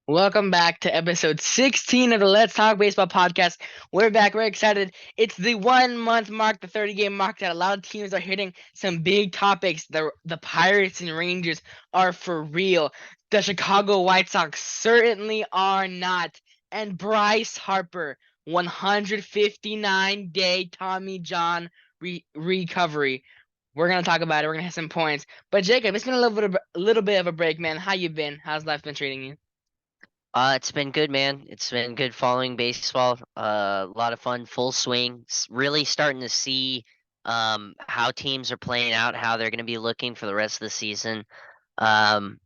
Welcome back to episode 16 of the Let's Talk Baseball podcast. We're back. We're excited. It's the 1 month mark, the 30 game mark that a lot of teams are hitting some big topics. The Pirates and Rangers are for real. The Chicago White Sox certainly are not. And Bryce Harper, 159-day Tommy John recovery. We're gonna talk about it. We're gonna have some points. But Jacob, it's been a little bit of a break, man. How you been? How's life been treating you? It's been good, man. It's been good following baseball. A lot of fun, full swing. Really starting to see how teams are playing out, how they're going to be looking for the rest of the season. Um,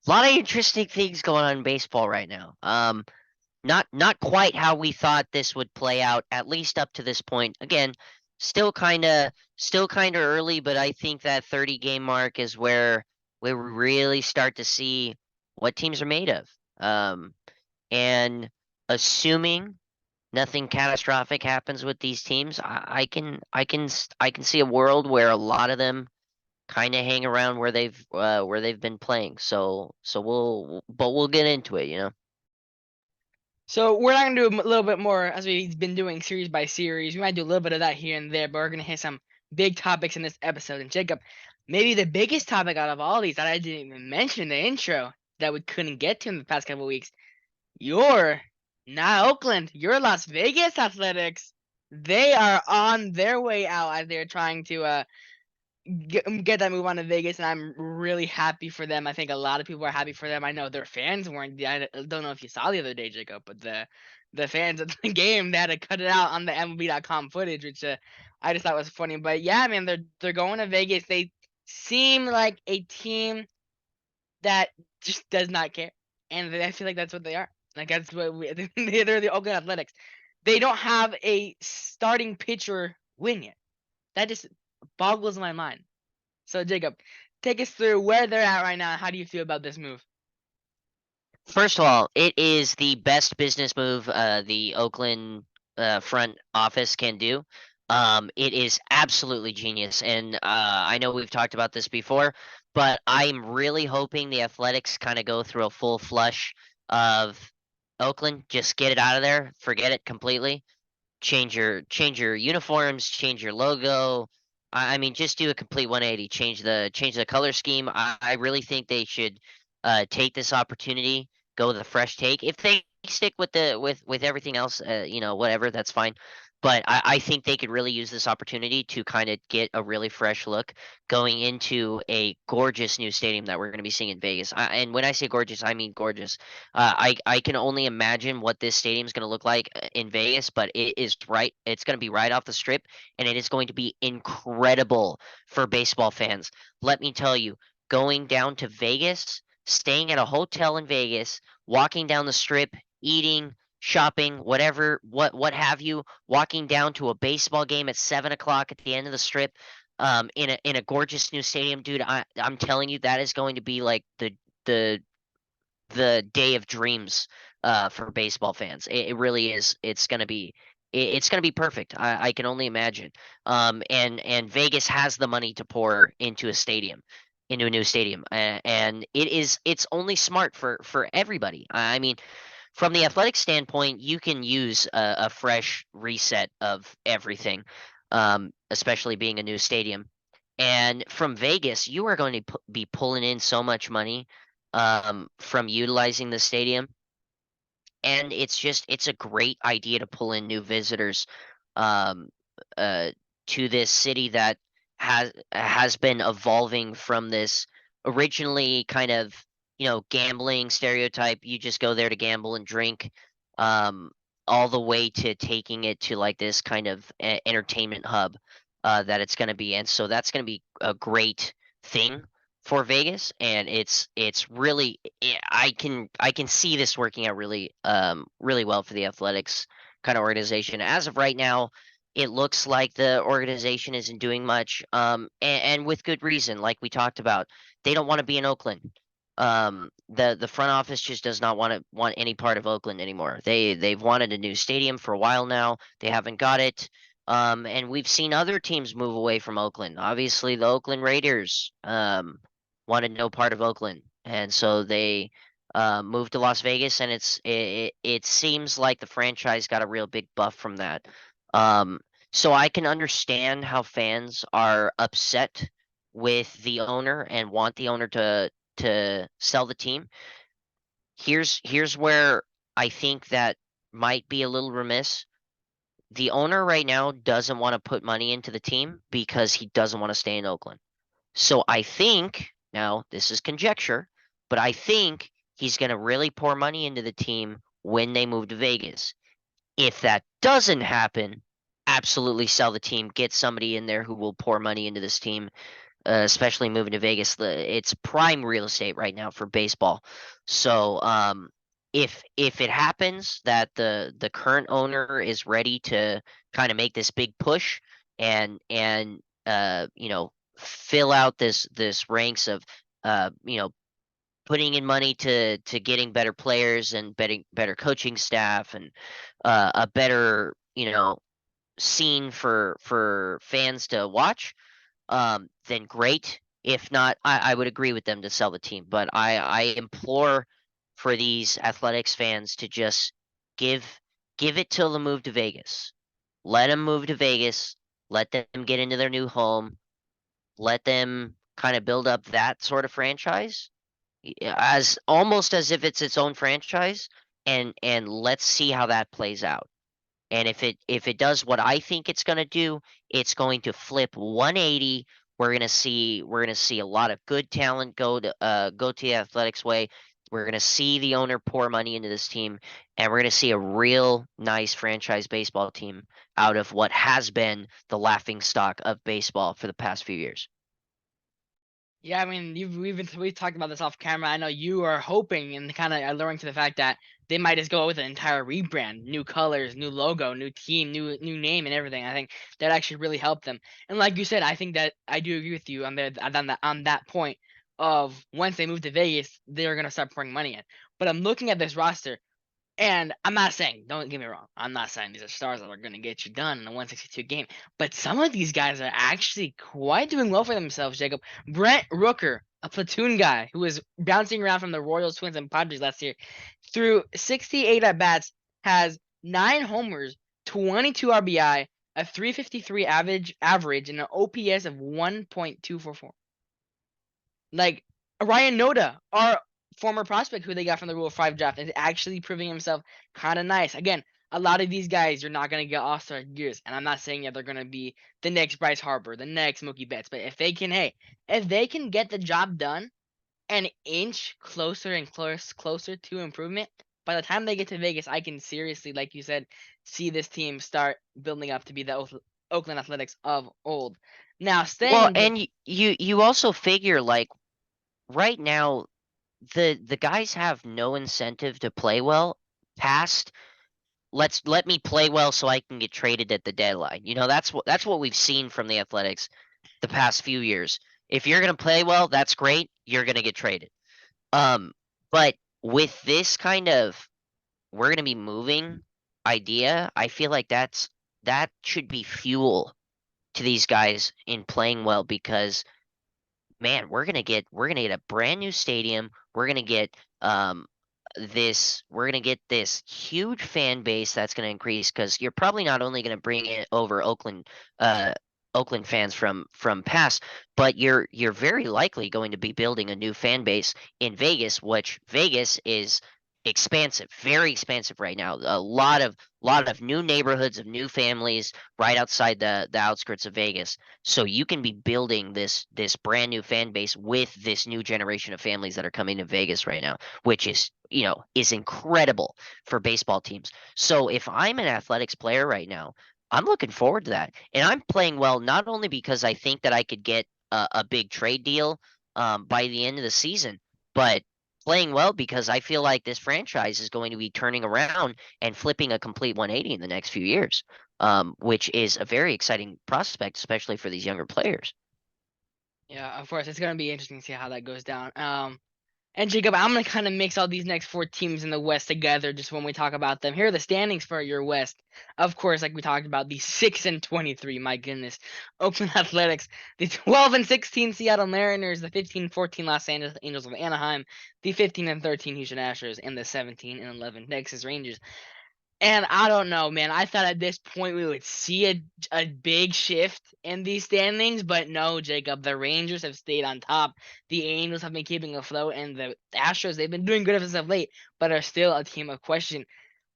a lot of interesting things going on in baseball right now. Not quite how we thought this would play out, at least up to this point. Again, still kind of early, but I think that 30 game mark is where we really start to see what teams are made of. Um, and assuming nothing catastrophic happens with these teams, I can see a world where a lot of them kind of hang around where they've been playing. But we'll get into it. So we're not gonna do a little bit more as we've been doing series by series. We might do a little bit of that here and there, but we're gonna hit some big topics in this episode. And Jacob, maybe the biggest topic out of all these that I didn't even mention in the intro that we couldn't get to in the past couple weeks. Your not Oakland, your Las Vegas Athletics. They are on their way out as they're trying to get that move on to Vegas, and I'm really happy for them. I think a lot of people are happy for them. I know their fans weren't. I don't know if you saw the other day, Jacob, but the fans at the game, they had to cut it out on the MLB.com footage, which I just thought was funny. But yeah, man, they're going to Vegas. They seem like a team that just does not care, and I feel like that's what they are. Like that's what they're the Oakland Athletics. They don't have a starting pitcher win yet. That just boggles my mind. So Jacob, take us through where they're at right now. How do you feel about this move? First of all, it is the best business move the Oakland front office can do. It is absolutely genius, and I know we've talked about this before, but I'm really hoping the Athletics kind of go through a full flush of Oakland. Just get it out of there, forget it completely. Change your uniforms, change your logo. I mean, just do a complete 180. Change the color scheme. I really think they should take this opportunity, go with a fresh take. If they stick with with everything else, whatever, that's fine. But I think they could really use this opportunity to kind of get a really fresh look going into a gorgeous new stadium that we're going to be seeing in Vegas. And when I say gorgeous, I mean gorgeous. I can only imagine what this stadium is going to look like in Vegas, but it is right. It's going to be right off the strip, and it is going to be incredible for baseball fans. Let me tell you, going down to Vegas, staying at a hotel in Vegas, walking down the strip, eating, shopping, whatever, what have you, walking down to a baseball game at 7 o'clock at the end of the strip, in a gorgeous new stadium, dude. I'm telling you, that is going to be like the the day of dreams for baseball fans. It really is. It's gonna be perfect. I can only imagine. And Vegas has the money to pour into a new stadium, and it's only smart for everybody. I mean, from the athletic standpoint, you can use a fresh reset of everything, especially being a new stadium. And from Vegas, you are going to be pulling in so much money from utilizing the stadium, and it's a great idea to pull in new visitors um, uh, to this city that has been evolving from this originally kind of gambling stereotype. You just go there to gamble and drink, um, all the way to taking it to like this kind of entertainment hub that it's going to be. And so that's going to be a great thing for Vegas, and it's really I can see this working out really well for the Athletics kind of organization. As of right now, it looks like the organization isn't doing much, and with good reason. Like we talked about, they don't want to be in Oakland. The front office just does not want any part of Oakland anymore. They've wanted a new stadium for a while now. They haven't got it. And we've seen other teams move away from Oakland. Obviously, the Oakland Raiders wanted no part of Oakland, and so moved to Las Vegas, and it seems like the franchise got a real big buff from that. Um, so I can understand how fans are upset with the owner and want the owner to sell the team. Here's where I think that might be a little remiss. The owner right now doesn't want to put money into the team because he doesn't want to stay in Oakland. So I think, now this is conjecture, but I think he's going to really pour money into the team when they move to Vegas. If that doesn't happen, absolutely sell the team, get somebody in there who will pour money into this team, especially moving to Vegas. It's prime real estate right now for baseball. So if it happens that the current owner is ready to kind of make this big push and fill out this ranks of putting in money to getting better players and better coaching staff and a better scene for fans to watch, then great. If not, I would agree with them to sell the team. But I implore for these athletics fans to just give give it till the move to Vegas. Let them move to Vegas. Let them get into their new home. Let them kind of build up that sort of franchise as almost as if it's its own franchise, and let's see how that plays out. And if it does what I think it's going to do, it's going to flip 180. We're going to see a lot of good talent go to the Athletics way. We're going to see the owner pour money into this team, and we're going to see a real nice franchise baseball team out of what has been the laughing stock of baseball for the past few years. Yeah, I mean, we've talked about this off camera. I know you are hoping and kind of alluring to the fact that they might just go with an entire rebrand, new colors, new logo, new team, new name, and everything. I think that actually really helped them. And like you said, I think that I do agree with you on that point of once they move to Vegas, they're gonna start pouring money in. But I'm looking at this roster. And I'm not saying, don't get me wrong, I'm not saying these are stars that are going to get you done in a 162 game, but some of these guys are actually quite doing well for themselves, Jacob. Brent Rooker, a platoon guy who was bouncing around from the Royals, Twins, and Padres last year, through 68 at bats, has 9 homers, 22 RBI, a 353 average, and an OPS of 1.244. Like Ryan Noda, our former prospect who they got from the Rule 5 draft, is actually proving himself kind of nice. Again, a lot of these guys you're not going to get all-star years, and I'm not saying that they're going to be the next Bryce Harper, the next Mookie Betts, but if they can get the job done an inch closer and closer to improvement, by the time they get to Vegas, I can seriously, like you said, see this team start building up to be the Oakland Athletics of old. Now, Well, staying and you also figure like right now the guys have no incentive to play well past let me play well so I can get traded at the deadline. That's what we've seen from the Athletics the past few years. If you're going to play well, that's great. You're going to get traded. Um but with this kind of we're going to be moving idea, I feel like that should be fuel to these guys in playing well because man, we're gonna get a brand new stadium. We're gonna get this huge fan base that's gonna increase because you're probably not only gonna bring in over Oakland fans from past, but you're very likely going to be building a new fan base in Vegas, which Vegas is expansive, very expansive right now. A lot of new neighborhoods of new families right outside the outskirts of Vegas. So you can be building this brand new fan base with this new generation of families that are coming to Vegas right now, which is incredible for baseball teams. So if I'm an athletics player right now, I'm looking forward to that. And I'm playing well not only because I think that I could get a big trade deal by the end of the season, but playing well because I feel like this franchise is going to be turning around and flipping a complete 180 in the next few years, which is a very exciting prospect, especially for these younger players. Yeah, of course, it's gonna be interesting to see how that goes down. And Jacob, I'm gonna kind of mix all these next four teams in the West together just when we talk about them. Here are the standings for your West. Of course, like we talked about, the 6-23. My goodness, Oakland Athletics, the 12-16 Seattle Mariners, the 15-14 Los Angeles Angels of Anaheim, the 15-13 Houston Astros, and the 17-11 Texas Rangers. And I don't know, man. I thought at this point we would see a big shift in these standings, but no, Jacob. The Rangers have stayed on top. The Angels have been keeping afloat, and the Astros, they've been doing good as of late, but are still a team of question.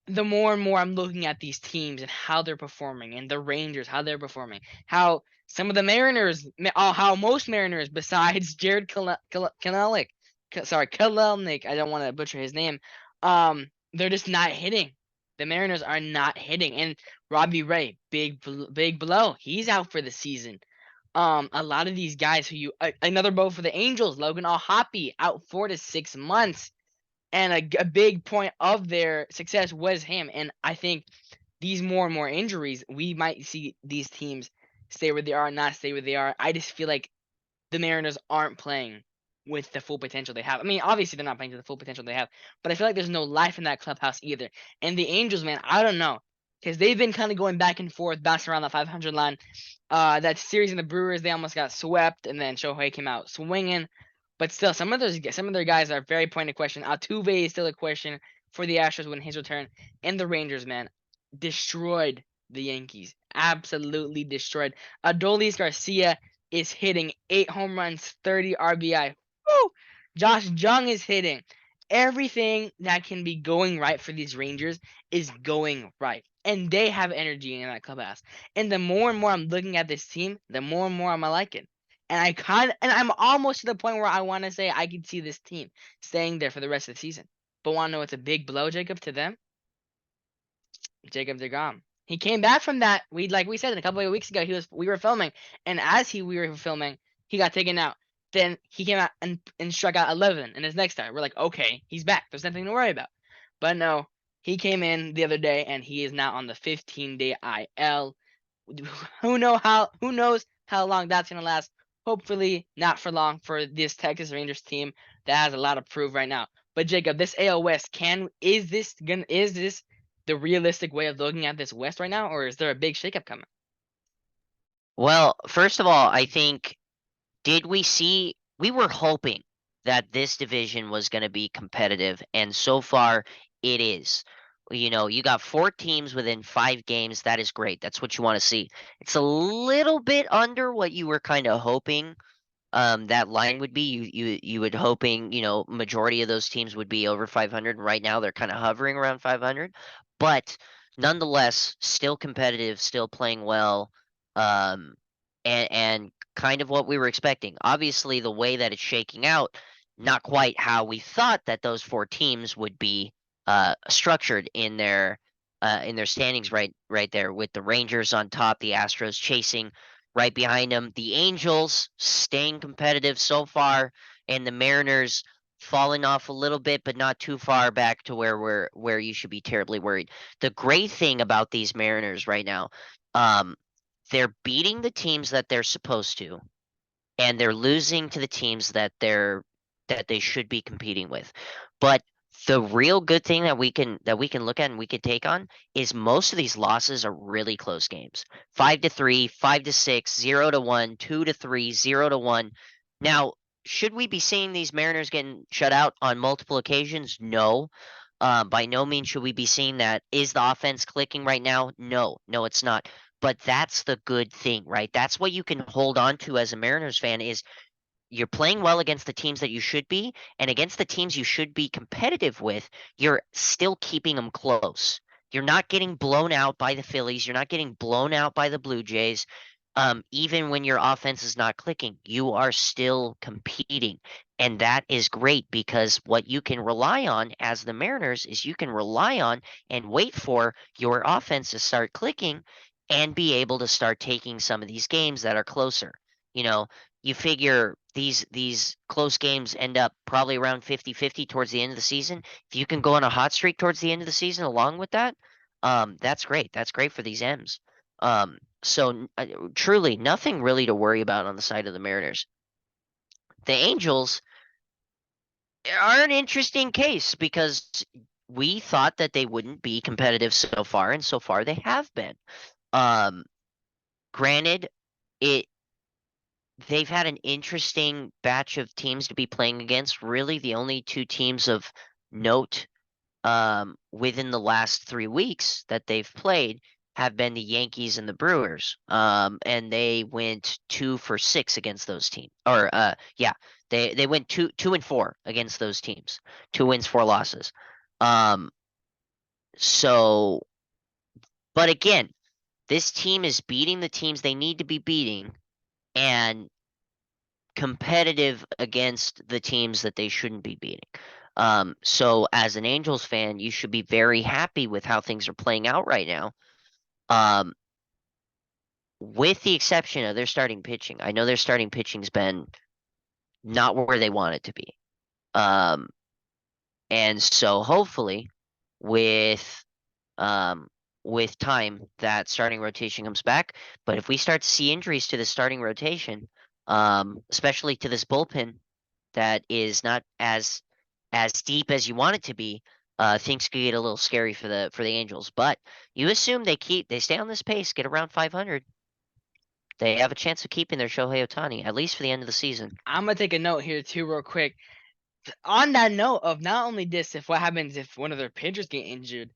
The more and more I'm looking at these teams and how they're performing, and the Rangers, how they're performing, how some of the Mariners, how most Mariners, besides Jared Kelenic, Kelenic, I don't want to butcher his name, they're just not hitting. The Mariners are not hitting, and Robbie Ray, big blow, he's out for the season. A lot of these guys who another blow for the Angels, Logan O'Hoppe out 4 to 6 months, and a big point of their success was him. And I think these more and more injuries, we might see these teams stay where they are, not stay where they are. I just feel like the Mariners aren't playing with the full potential they have. I mean, obviously they're not playing to the full potential they have, but I feel like there's no life in that clubhouse either. And the Angels, man, I don't know, because they've been kind of going back and forth, bouncing around that 500 line. That series in the Brewers, they almost got swept, and then Shohei came out swinging. But still, some of their guys are very pointed question. Altuve is still a question for the Astros when his return, and the Rangers, man, destroyed the Yankees, absolutely destroyed. Adolis Garcia is hitting 8 home runs, 30 RBI. Woo! Josh Jung is hitting. Everything that can be going right for these Rangers is going right. And they have energy in that clubhouse. And the more and more I'm looking at this team, the more and more I'm liking. And I'm almost to the point where I want to say I could see this team staying there for the rest of the season. But want to know what's a big blow, Jacob, to them? Jacob DeGrom. He came back from that. Like we said a couple of weeks ago, we were filming, and as we were filming, he got taken out. Then he came out and struck out 11 in his next start. We're like, okay, he's back. There's nothing to worry about. But no, he came in the other day, and he is now on the 15-day IL. Who knows how long that's gonna last? Hopefully not for long for this Texas Rangers team that has a lot of proof right now. But Jacob, this AL West, is this the realistic way of looking at this West right now, or is there a big shakeup coming? Well, first of all, I think we were hoping that this division was going to be competitive, and so far it is. You know, you got 4 teams within 5 games. That is great. That's what you want to see. It's a little bit under what you were kind of hoping that line would be. You would hoping, majority of those teams would be over 500. Right now they're kind of hovering around 500, but nonetheless still competitive, still playing well. Um and kind of what we were expecting. Obviously the way that it's shaking out, not quite how we thought that those 4 teams would be structured in their standings, right there, with the Rangers on top, the Astros chasing right behind them, the Angels staying competitive so far, and the Mariners falling off a little bit, but not too far back to where you should be terribly worried. The great thing about these Mariners right now, um, they're beating the teams that they're supposed to, and they're losing to the teams that they should be competing with. But the real good thing that we can look at and we can take on is most of these losses are really close games. 5-3, 5-6, 0-1, 2-3, 0-1. Now, should we be seeing these Mariners getting shut out on multiple occasions? No. By no means should we be seeing that. Is the offense clicking right now? No, it's not. But that's the good thing, right? That's what you can hold on to as a Mariners fan is you're playing well against the teams that you should be, and against the teams you should be competitive with, you're still keeping them close. You're not getting blown out by the Phillies. You're not getting blown out by the Blue Jays. Even when your offense is not clicking, you are still competing. And that is great because what you can rely on as the Mariners is you can rely on and wait for your offense to start clicking and be able to start taking some of these games that are closer. You know, you figure these close games end up probably around 50-50 towards the end of the season. If you can go on a hot streak towards the end of the season along with that, that's great. That's great for these M's. Truly nothing really to worry about on the side of the Mariners. The Angels, are an interesting case because we thought that they wouldn't be competitive so far, and so far they have been. Um, Granted, it they've had an interesting batch of teams to be playing against. Really, the only two teams of note within the last 3 weeks that they've played have been the Yankees and the Brewers. And they went 2 for 6 against those teams. Or yeah, they went 2-4 against those teams. 2 wins, 4 losses. Um, so, but again, this team is beating the teams they need to be beating and competitive against the teams that they shouldn't be beating. So as an Angels fan, you should be very happy with how things are playing out right now. Um, with the exception of their starting pitching. I know their starting pitching's been not where they want it to be. Um, and so hopefully with um with time that starting rotation comes back. But if we start to see injuries to the starting rotation, especially to this bullpen that is not as deep as you want it to be, things could get a little scary for the Angels. But you assume they stay on this pace, get around 500. They have a chance of keeping their Shohei Ohtani at least for the end of the season. I'm gonna take a note here too, real quick. On that note of not only this, if what happens if one of their pitchers get injured.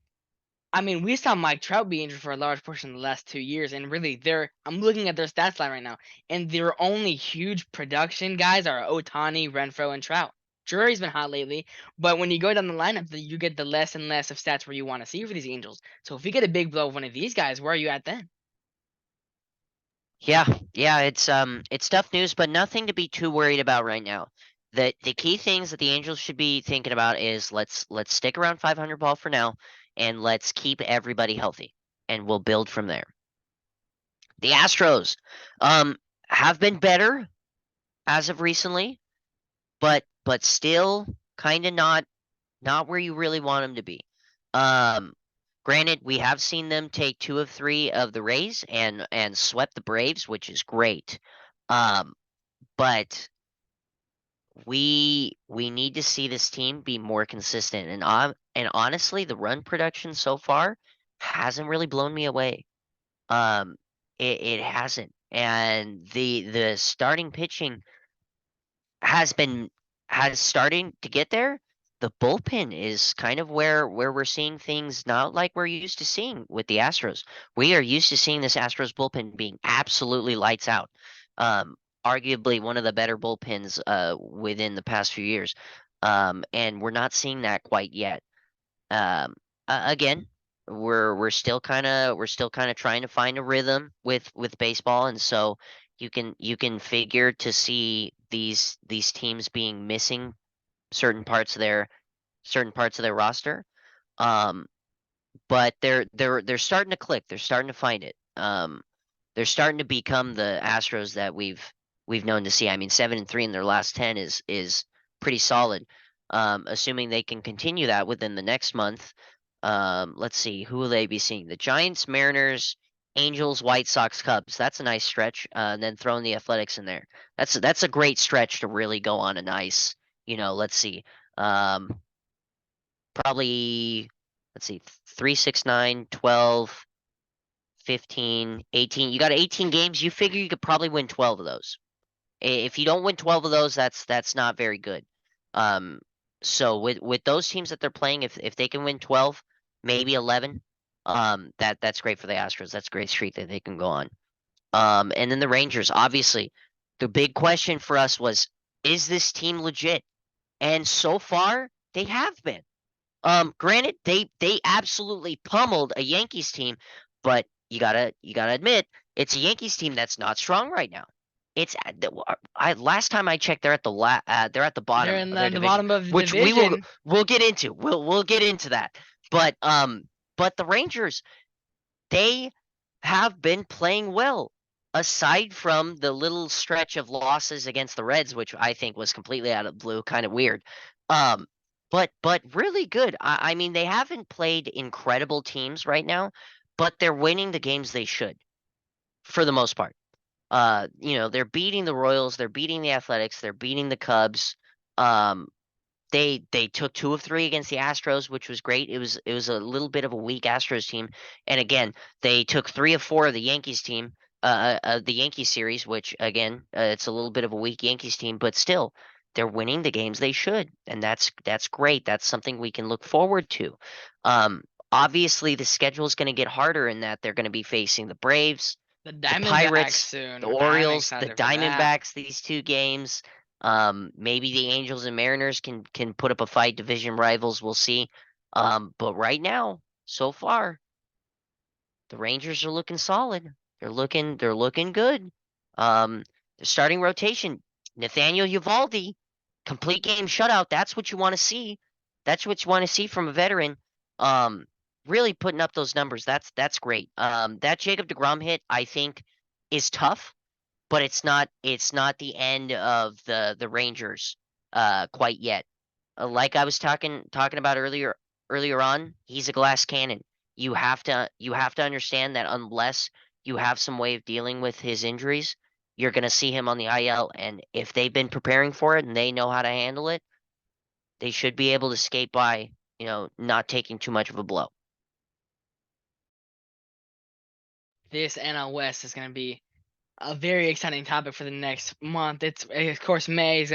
I mean, we saw Mike Trout be injured for a large portion of the last 2 years, and really, I'm looking at their stats line right now, and their only huge production guys are Otani, Renfro, and Trout. Drury's been hot lately, but when you go down the lineup, you get the less and less of stats where you want to see for these Angels. So if you get a big blow of one of these guys, where are you at then? Yeah, yeah, it's tough news, but nothing to be too worried about right now. The key things that the Angels should be thinking about is let's stick around 500 ball for now, and let's keep everybody healthy, and we'll build from there. The Astros, um, have been better as of recently, but still kind of not where you really want them to be. Um, Granted, we have seen them take 2 of 3 of the Rays and swept the Braves, which is great. Um, but we need to see this team be more consistent. And honestly, the run production so far hasn't really blown me away. Um, it hasn't, and the starting pitching has been has starting to get there. The bullpen is kind of where we're seeing things not like we're used to seeing with the Astros. We are used to seeing this Astros bullpen being absolutely lights out. Arguably one of the better bullpens within the past few years. And we're not seeing that quite yet. Again, we're still kind of trying to find a rhythm with baseball, and so you can figure to see these teams being missing certain parts of their roster. Um, but they're starting to click. They're starting to find it. They're starting to become the Astros that we've known to see. I mean, 7-3 in their last 10 is pretty solid. Assuming they can continue that within the next month. Let's see, who will they be seeing? The Giants, Mariners, Angels, White Sox, Cubs. That's a nice stretch. And then throwing the Athletics in there. That's a great stretch to really go on a nice, let's see. Probably let's see, 3, 6, 9, 12, 15, 18. You got 18 games. You figure you could probably win 12 of those. If you don't win 12 of those, that's not very good. Um, so with those teams that they're playing, if they can win 12, maybe 11, that's great for the Astros. That's a great streak that they can go on. And then the Rangers, obviously, the big question for us was, is this team legit? And so far, they have been. Granted, they absolutely pummeled a Yankees team, but you gotta admit it's a Yankees team that's not strong right now. It's last time I checked, they're at the They're bottom in of their the division, bottom of the which we will division. we'll get into. We'll get into that. But the Rangers, they have been playing well, aside from the little stretch of losses against the Reds, which I think was completely out of the blue, kind of weird. Um, but really good. I mean, they haven't played incredible teams right now, but they're winning the games they should, for the most part. They're beating the Royals, they're beating the Athletics, they're beating the Cubs. Um, They took 2 of 3 against the Astros, which was great. It was a little bit of a weak Astros team, and again, they took 3 of 4 of the Yankees team, the Yankees series, which again, it's a little bit of a weak Yankees team, but still, they're winning the games they should, and that's great. That's something we can look forward to. Obviously, the schedule is going to get harder in that they're going to be facing the Braves, The the Diamondbacks Pirates, soon. the I'm Orioles, the excited for that. Diamondbacks. These 2 games. Maybe the Angels and Mariners can put up a fight, division rivals, we'll see. But right now, so far, the Rangers are looking solid. They're looking good. The starting rotation, Nathaniel Uvalde, complete game shutout. That's what you want to see. That's what you want to see from a veteran. Um, really putting up those numbers. That's great. That Jacob DeGrom hit, I think, is tough, but it's not the end of the Rangers quite yet. Like I was talking about earlier on, he's a glass cannon. You have to understand that unless you have some way of dealing with his injuries, you're going to see him on the IL, and if they've been preparing for it and they know how to handle it, they should be able to skate by, not taking too much of a blow. This NL West is going to be a very exciting topic for the next month. It's of course May's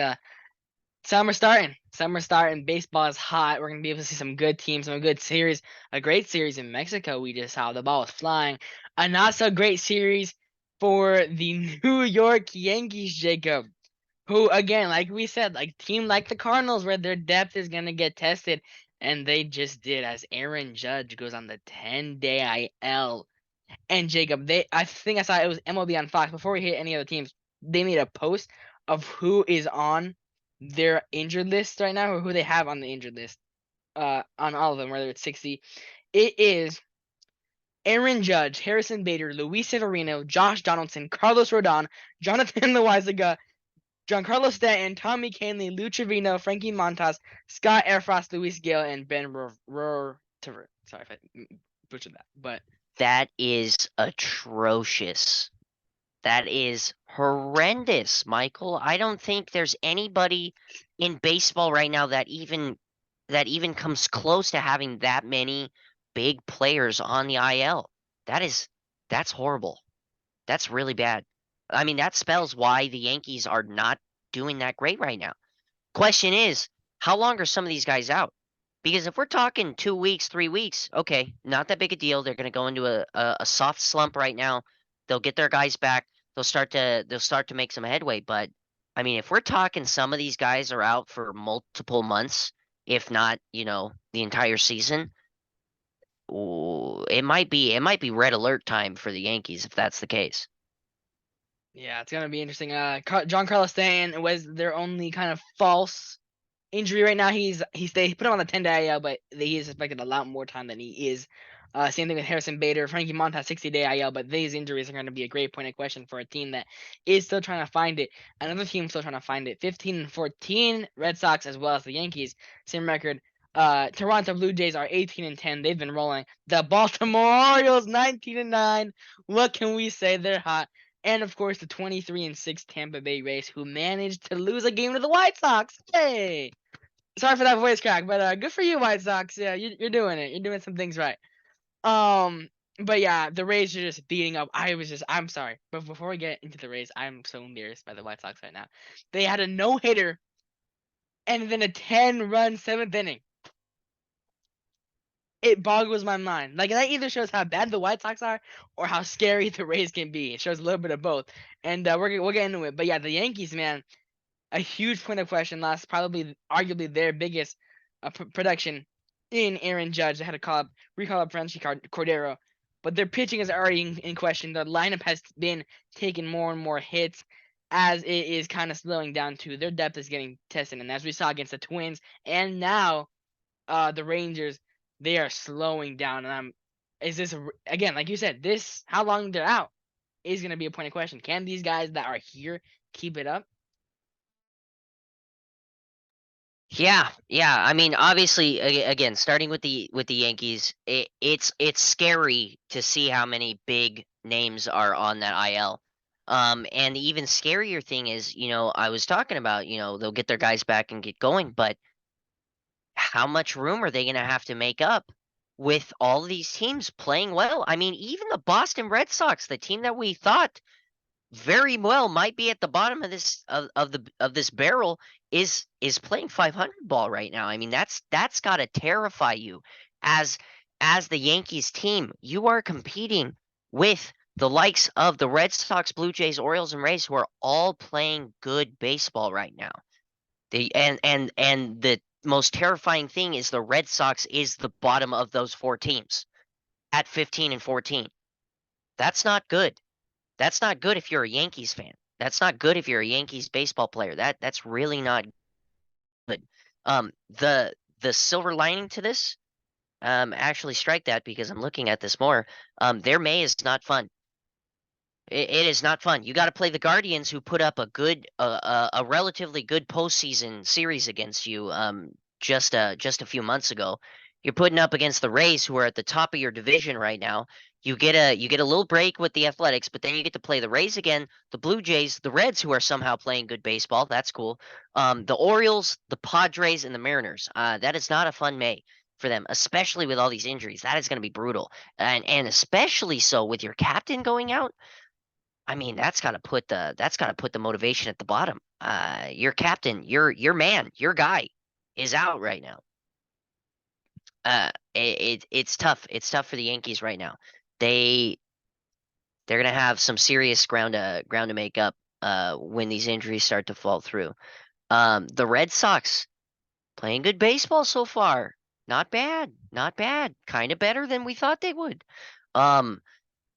summer starting. Summer starting. Baseball is hot. We're gonna be able to see some good teams, some good series. A great series in Mexico. We just saw the ball was flying. A not so great series for the New York Yankees, Jacob. Who again, like we said, like team like the Cardinals, where their depth is gonna get tested, and they just did as Aaron Judge goes on the 10-day IL. And Jacob, I think I saw it was MLB on Fox before we hit any other teams. They made a post of who is on their injured list right now, or who they have on the injured list. On all of them, whether it's 60. It is Aaron Judge, Harrison Bader, Luis Severino, Josh Donaldson, Carlos Rodon, Jonathan Loaizaga, Giancarlo Stanton, Tommy Kahnle, Lou Trevino, Frankie Montas, Scott Airfrost, Luis Gale, and Ben Rohr. Sorry if I butchered that, but That is atrocious. That is horrendous, Michael. I don't think there's anybody in baseball right now that even comes close to having that many big players on the IL. That's horrible. That's really bad. I mean, that spells why the Yankees are not doing that great right now. Question is, how long are some of these guys out? Because if we're talking 2 weeks, 3 weeks, okay, not that big a deal. They're going to go into a soft slump right now. They'll get their guys back. They'll start to make some headway. But I mean, if we're talking some of these guys are out for multiple months, if not, the entire season, ooh, it might be red alert time for the Yankees if that's the case. yeah, it's gonna be interesting. Giancarlo Stanton was their only kind of false injury right now. They put him on the 10-day IL, but he is expected a lot more time than he is. Same thing with Harrison Bader, Frankie Montas 60-day IL, but these injuries are going to be a great point of question for a team that is still trying to find it. Another team still trying to find it. 15-14, Red Sox as well as the Yankees, same record. Toronto Blue Jays are 18-10. They've been rolling. The Baltimore Orioles 19-9. What can we say? They're hot. And of course, the 23-6 Tampa Bay Rays, who managed to lose a game to the White Sox. Hey, sorry for that voice crack, but good for you, White Sox. Yeah, you're doing it. You're doing some things right. But yeah, the Rays are just beating up. I'm sorry, but before we get into the Rays, I'm so embarrassed by the White Sox right now. They had a no hitter, and then a 10-run seventh inning. It boggles my mind. Like that either shows how bad the White Sox are, or how scary the Rays can be. It shows a little bit of both, and we'll get into it. But yeah, the Yankees, man, a huge point of question lost, probably arguably their biggest production in Aaron Judge. They had to recall up Franchy Cordero, but their pitching is already in question. The lineup has been taking more and more hits as it is kind of slowing down too. Their depth is getting tested, and as we saw against the Twins, and now the Rangers, they are slowing down. And is this again, like you said, this how long they're out is going to be a point of question. Can these guys that are here keep it up? Yeah, yeah. I mean, obviously, again, starting with the Yankees, it's scary to see how many big names are on that IL. And the even scarier thing is, I was talking about, they'll get their guys back and get going, but how much room are they going to have to make up with all these teams playing well? I mean, even the Boston Red Sox, the team that we thought very well might be at the bottom of this barrel, is playing 500 ball right now. I mean, that's got to terrify you as the Yankees team. You are competing with the likes of the Red Sox, Blue Jays, Orioles, and Rays, who are all playing good baseball right now. And the most terrifying thing is the Red Sox is the bottom of those four teams at 15 and 14. That's not good. That's not good if you're a Yankees fan. That's not good if you're a Yankees baseball player. That's really not good. The silver lining to this, actually strike that because I'm looking at this more. Their May is not fun. It is not fun. You got to play the Guardians, who put up a relatively good postseason series against you, just a few months ago. You're putting up against the Rays, who are at the top of your division right now. You get a little break with the Athletics, but then you get to play the Rays again, the Blue Jays, the Reds, who are somehow playing good baseball. That's cool. The Orioles, the Padres, and the Mariners. That is not a fun May for them, especially with all these injuries. That is going to be brutal, and especially so with your captain going out. I mean, that's gotta put the motivation at the bottom. Your captain, your man, your guy is out right now. It's tough. It's tough for the Yankees right now. They they're gonna have some serious ground to make up when these injuries start to fall through. The Red Sox playing good baseball so far. Not bad. Not bad. Kind of better than we thought they would. Um,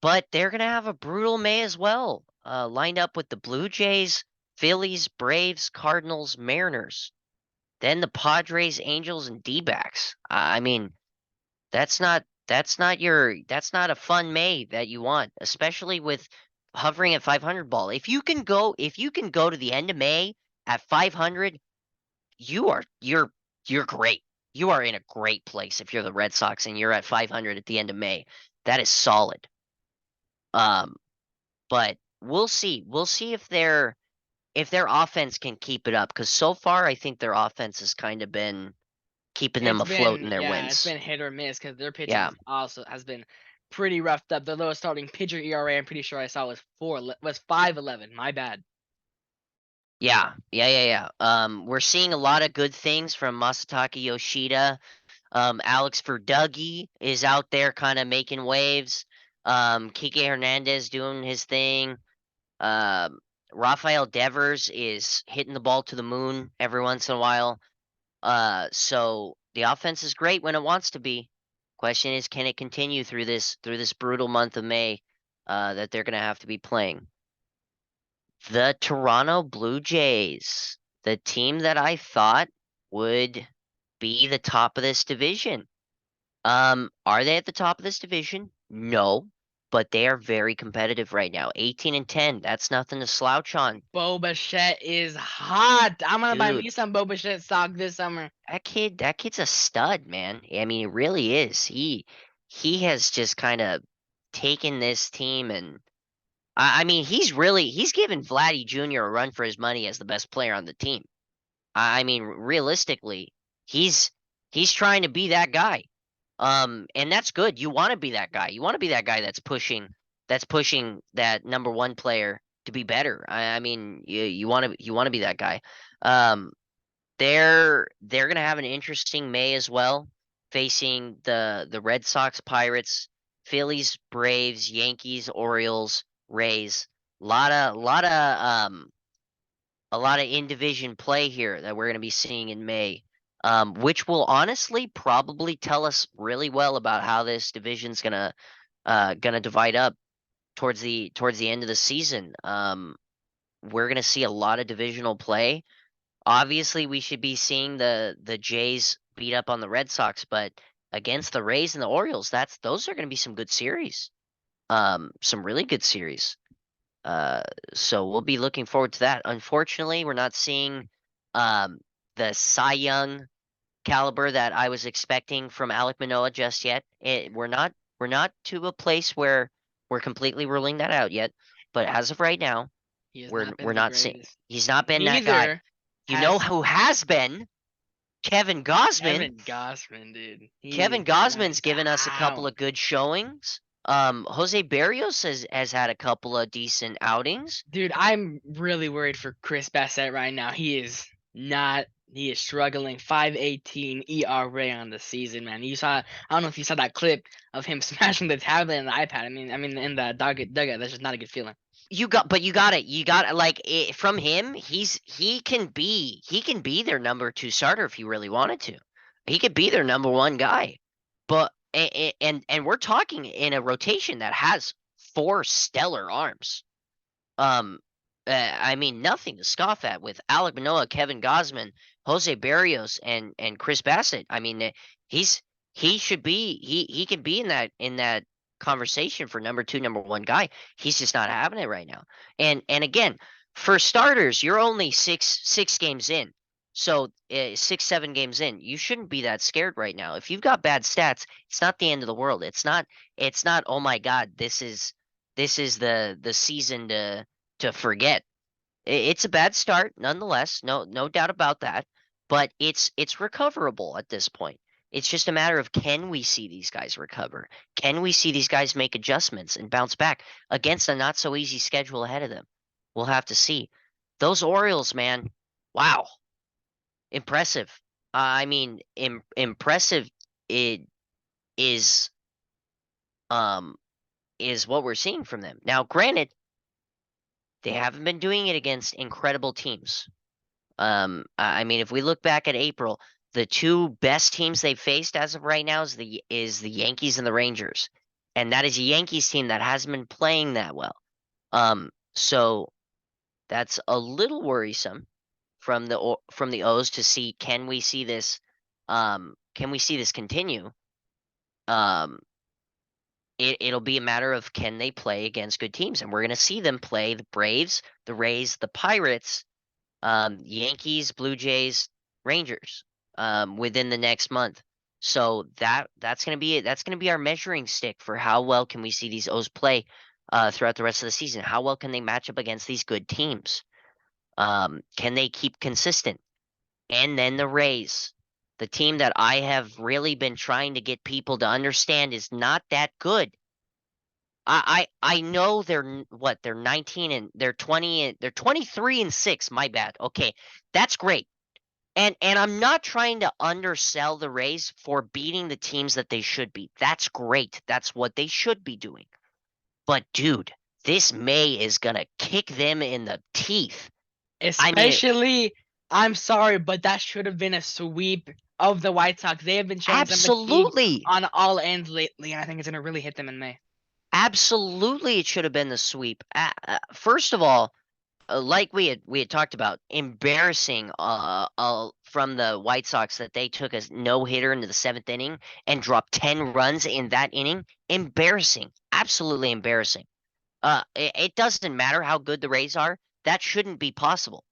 but they're gonna have a brutal May as well. Lined up with the Blue Jays, Phillies, Braves, Cardinals, Mariners. Then the Padres, Angels, and D-backs. I mean, that's not a fun May that you want, especially with hovering at 500 ball. If you can go to the end of May at 500, you're great. You are in a great place if you're the Red Sox and you're at 500 at the end of May. That is solid. Um, but we'll see. We'll see if their offense can keep it up, because so far I think their offense has kind of been keeping them It's afloat been in their it's wins. been hit or miss because their pitching Yeah. is also has been pretty roughed up. The lowest starting pitcher ERA I'm pretty sure I saw was 5.11. My bad. Yeah. We're seeing a lot of good things from Masataka Yoshida. Alex Verdugi is out there kind of making waves. Kike Hernandez doing his thing. Um, Rafael Devers is hitting the ball to the moon every once in a while. So the offense is great when it wants to be. Question is, can it continue through this brutal month of May that they're gonna have to be playing? The Toronto Blue Jays, the team that I thought would be the top of this division. Are they at the top of this division? No, but they are very competitive right now. 18 and 10. That's nothing to slouch on. Bo Bichette is hot. I'm gonna buy me Dude, some Bo Bichette stock this summer. that kid's a stud, man. I mean, he really is. He has just kind of taken this team, and I mean, he's given Vladdy Jr. a run for his money as the best player on the team. I mean, realistically, he's he's trying to be that guy. And that's good. You want to be that guy. You want to be that guy that's pushing that number one player to be better. I mean, you want to be that guy. Um, they're gonna have an interesting May as well, facing the Red Sox, Pirates, Phillies, Braves, Yankees, Orioles, Rays. A lot of in division play here that we're gonna be seeing in May. Which will honestly probably tell us really well about how this division's gonna divide up towards the end of the season. We're gonna see a lot of divisional play. Obviously, we should be seeing the Jays beat up on the Red Sox, but against the Rays and the Orioles, those are going to be some good series. Some really good series. So we'll be looking forward to that. Unfortunately, we're not seeing um the Cy Young caliber that I was expecting from Alek Manoah just yet. We're not to a place where we're completely ruling that out yet. But as of right now, He has we're not we're been the not seeing. greatest. He's not been that guy. Neither You know has who has been? Kevin Gosman. Kevin Gossman, dude. He Kevin is Gosman's given us a couple down. of good showings. Jose Barrios has had a couple of decent outings. Dude, I'm really worried for Chris Bassett right now. He is not. He is struggling. 5.18 ERA on the season, man. You saw. I don't know if you saw that clip of him smashing the tablet and the iPad. I mean, in the dugout. That's just not a good feeling. You got it. Like from him, he can be their number 2 starter if he really wanted to. He could be their number 1 guy. But and we're talking in a rotation that has 4 stellar arms. I mean, nothing to scoff at with Alek Manoah, Kevin Gosman, Jose Barrios, and Chris Bassett. I mean, he can be in that conversation for number 2, number 1 guy. He's just not having it right now. And again, for starters, you're only six games in. So 6-7 games in, you shouldn't be that scared right now. If you've got bad stats, it's not the end of the world. It's not. Oh my God, this is the season to forget. It's a bad start, nonetheless. No doubt about that. But it's recoverable at this point. It's just a matter of, can we see these guys recover? Can we see these guys make adjustments and bounce back against a not so easy schedule ahead of them? We'll have to see. Those Orioles, man, wow, impressive. I mean, impressive. It is is what we're seeing from them. Now, granted, they haven't been doing it against incredible teams. I mean, if we look back at April, the 2 best teams they faced as of right now is the Yankees and the Rangers, and that is a Yankees team that hasn't been playing that well. So that's a little worrisome from the O's to see, can we see this continue? It'll be a matter of, can they play against good teams, and we're going to see them play the Braves, the Rays, the Pirates, Yankees, Blue Jays, Rangers, within the next month. So that's gonna be our measuring stick for how well can we see these O's play throughout the rest of the season. How well can they match up against these good teams? Can they keep consistent? And then the Rays, the team that I have really been trying to get people to understand is not that good. I know they're 19 and they're 20 and they're 23-6. My bad. Okay, that's great. And I'm not trying to undersell the Rays for beating the teams that they should beat. That's great. That's what they should be doing. But dude, this May is gonna kick them in the teeth. I mean, Especially, I'm sorry, but that should have been a sweep of the White Sox. They have been showing some fatigue absolutely. on all ends lately, and I think it's gonna really hit them in May. Absolutely, it should have been the sweep. First of all, like we had talked about, embarrassing from the White Sox that they took a no hitter into the 7th inning and dropped 10 runs in that inning. Embarrassing, absolutely embarrassing. It doesn't matter how good the Rays are. That shouldn't be possible.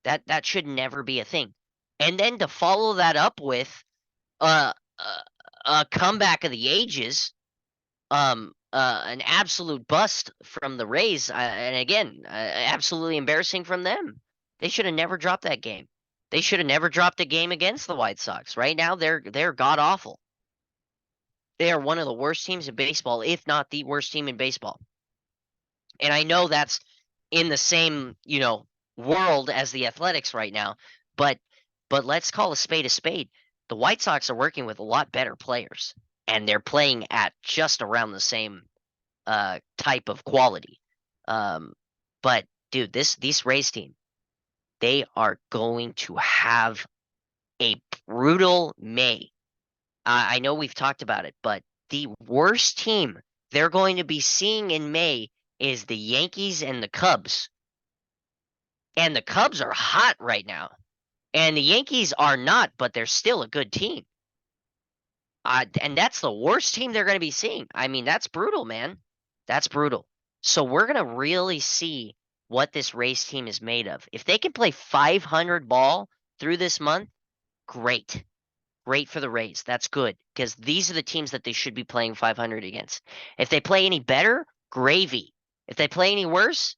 That should never be a thing. And then to follow that up with uh, a comeback of the ages, an absolute bust from the Rays, and again, absolutely embarrassing from them. They should have never dropped that game. They should have never dropped a game against the White Sox. Right now, they're god awful. They are one of the worst teams in baseball, if not the worst team in baseball. And I know that's in the same world as the Athletics right now, but let's call a spade a spade. The White Sox are working with a lot better players, and they're playing at just around the same type of quality. But dude, this Rays team, they are going to have a brutal May. I know we've talked about it, but the worst team they're going to be seeing in May is the Yankees and the Cubs. And the Cubs are hot right now. And the Yankees are not, but they're still a good team. And that's the worst team they're going to be seeing. I mean, that's brutal, man. That's brutal. So we're going to really see what this Rays team is made of. If they can play 500 ball through this month, great. Great for the Rays. That's good, because these are the teams that they should be playing 500 against. If they play any better, gravy. If they play any worse,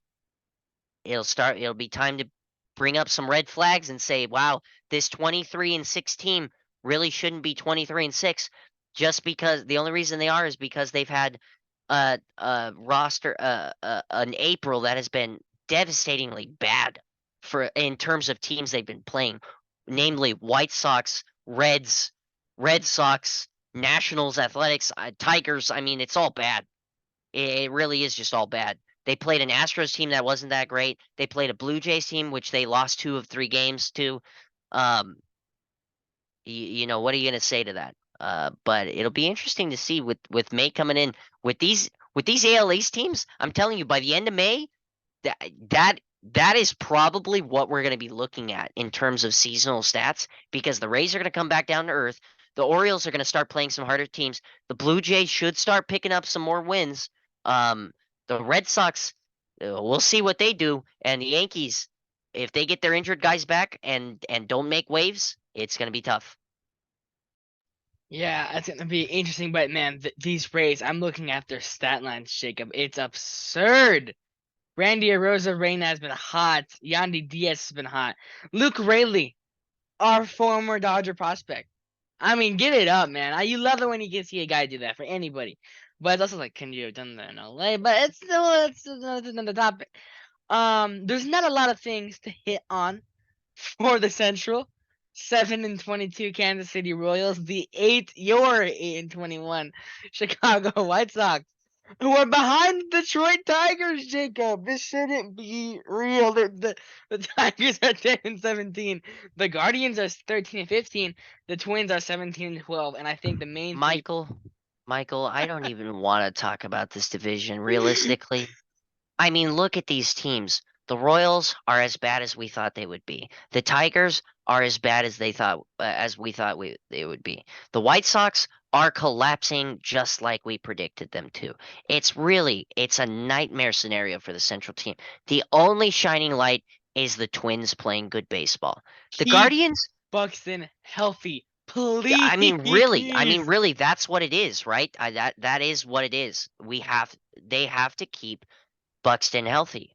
it'll be time bring up some red flags and say, wow, this 23-6 team really shouldn't be 23-6, just because the only reason they are is because they've had a roster an April that has been devastatingly bad for in terms of teams they've been playing, namely White Sox, Reds, Red Sox, Nationals, Athletics, Tigers. I mean, it's all bad. It really is just all bad. They played an Astros team that wasn't that great. They played a Blue Jays team which they lost 2 of 3 games to. Um, you know, what are you gonna say to that? But it'll be interesting to see with May coming in with these AL East teams. I'm telling you, by the end of May, that that that is probably what we're gonna be looking at in terms of seasonal stats, because the Rays are gonna come back down to earth. The Orioles are gonna start playing some harder teams. The Blue Jays should start picking up some more wins. Um, the Red Sox, we'll see what they do, and the Yankees, if they get their injured guys back and don't make waves, it's gonna be tough. Yeah, it's gonna be interesting, but man, these Rays, I'm looking at their stat lines, Jacob. It's absurd. Randy Arozarena has been hot. Yandy Diaz has been hot. Luke Rayleigh, our former Dodger prospect. I mean, get it up, man. You love it when you can see a guy do that for anybody. But it's also like, can you have done that in LA? But it's another topic. There's not a lot of things to hit on for the Central. 7-22 Kansas City Royals. Your 8-21 Chicago White Sox. Who are behind Detroit Tigers, Jacob. This shouldn't be real. The Tigers are 10-17. The Guardians are 13-15. The Twins are 17-12. And I think the main thing. Michael, I don't even want to talk about this division realistically. I mean, look at these teams. The Royals are as bad as we thought they would be. The Tigers are as bad as we thought they would be. The White Sox are collapsing just like we predicted them to. It's a nightmare scenario for the Central team. The only shining light is the Twins playing good baseball. The Keep Guardians, Buxton healthy, I mean, please. really, that's what it is, right? That is what it is. They have to keep Buxton healthy.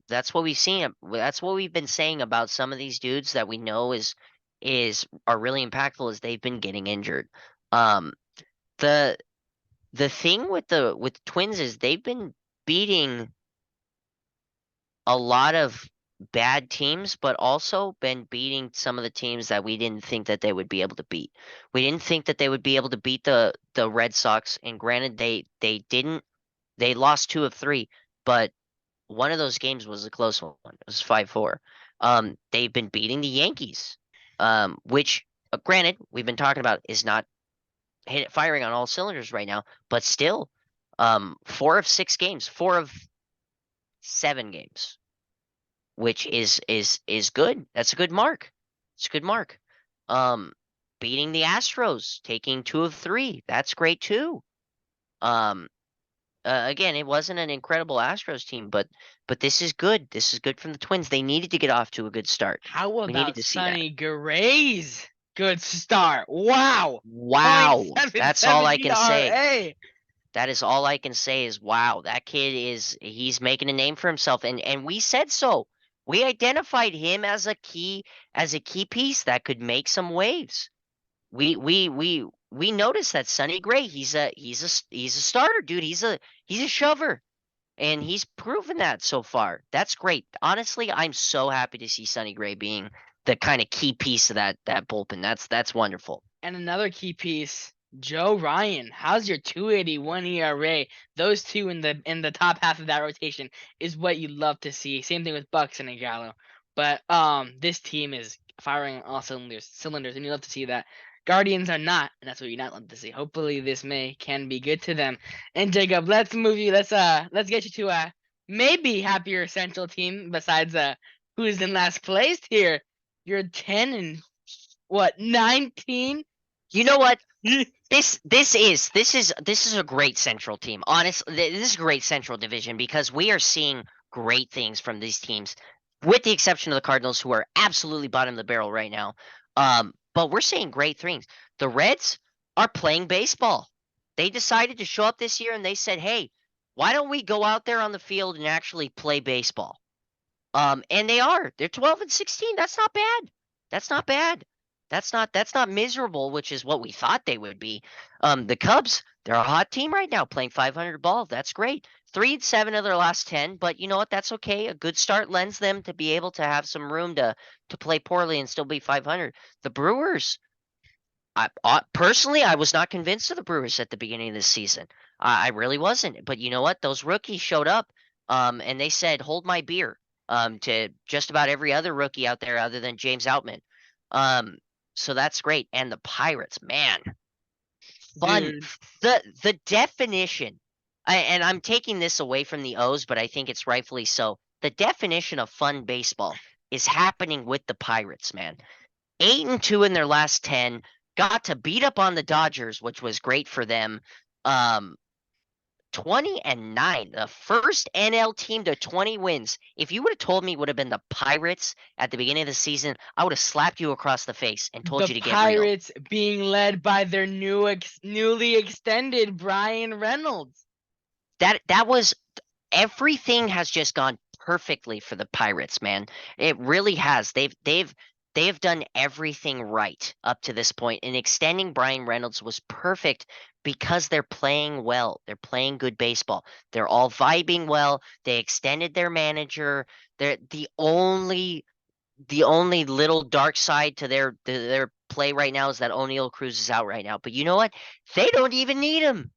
That's what we've seen. That's what we've been saying about some of these dudes that we know are really impactful as they've been getting injured. Um, the the thing with the Twins is they've been beating a lot of bad teams, but also been beating some of the teams that we didn't think that they would be able to beat. We didn't think that they would be able to beat the Red Sox, and granted they didn't. They lost 2 of 3, but one of those games was a close one. It was 5-4. They've been beating the Yankees, which, granted, we've been talking about is not firing on all cylinders right now, but still, 4 of 6 games, 4 of 7 games, which is good. That's a good mark. It's a good mark. Beating the Astros, taking 2 of 3. That's great too. Um, again, it wasn't an incredible Astros team, but this is good. This is good from the Twins. They needed to get off to a good start. How We needed about to see that. Sonny Gray's good start? Wow. Wow, that's all I .770 can say. RA. That is all I can say is wow. That kid he's making a name for himself, and we said so. We identified him as a key piece that could make some waves. We noticed that Sonny Gray, he's a starter, dude. He's a shover. And he's proven that so far. That's great. Honestly, I'm so happy to see Sonny Gray being the kind of key piece of that bullpen. That's wonderful. And another key piece, Joe Ryan. How's your 281 ERA? Those two in the top half of that rotation is what you love to see. Same thing with Buxton and Gallo. But this team is firing on all cylinders, and you love to see that. Guardians are not, and that's what you're not love to see. Hopefully this May can be good to them. And Jacob, let's move you. Let's get you to a maybe happier Central team besides who's in last place here. You're 10 and what, 19? You know what? This is a great Central team. Honestly, this is a great Central division because we are seeing great things from these teams, with the exception of the Cardinals, who are absolutely bottom of the barrel right now. But we're seeing great things. The Reds are playing baseball. They decided to show up this year and they said, "Hey, why don't we go out there on the field and actually play baseball?" And they're 12-16. That's not bad. That's not bad. That's not miserable, which is what we thought they would be. The Cubs, they're a hot team right now, playing 500 ball. That's great. 3-7 of their last 10, but you know what? That's okay. A good start lends them to be able to have some room to play poorly and still be 500. The Brewers, personally, I was not convinced of the Brewers at the beginning of this season. I really wasn't. But you know what? Those rookies showed up, and they said, "Hold my beer," to just about every other rookie out there other than James Outman. So that's great. And the Pirates, man, fun. Dude, The definition, and I'm taking this away from the O's, but I think it's rightfully so. The definition of fun baseball is happening with the Pirates, man. 8-2 in their last 10, got to beat up on the Dodgers, which was great for them. 20-9, the first NL team to 20 wins. If you would have told me it would have been the Pirates at the beginning of the season, I would have slapped you across the face and told the you to get real. Pirates being led by their newly extended Brian Reynolds. That was everything has just gone perfectly for the Pirates, man. It really has. They've done everything right up to this point, and extending Brian Reynolds was perfect because they're playing well. They're playing good baseball. They're all vibing well. They extended their manager. They're the only little dark side to their play right now is that O'Neal Cruz is out right now. But you know what? They don't even need him.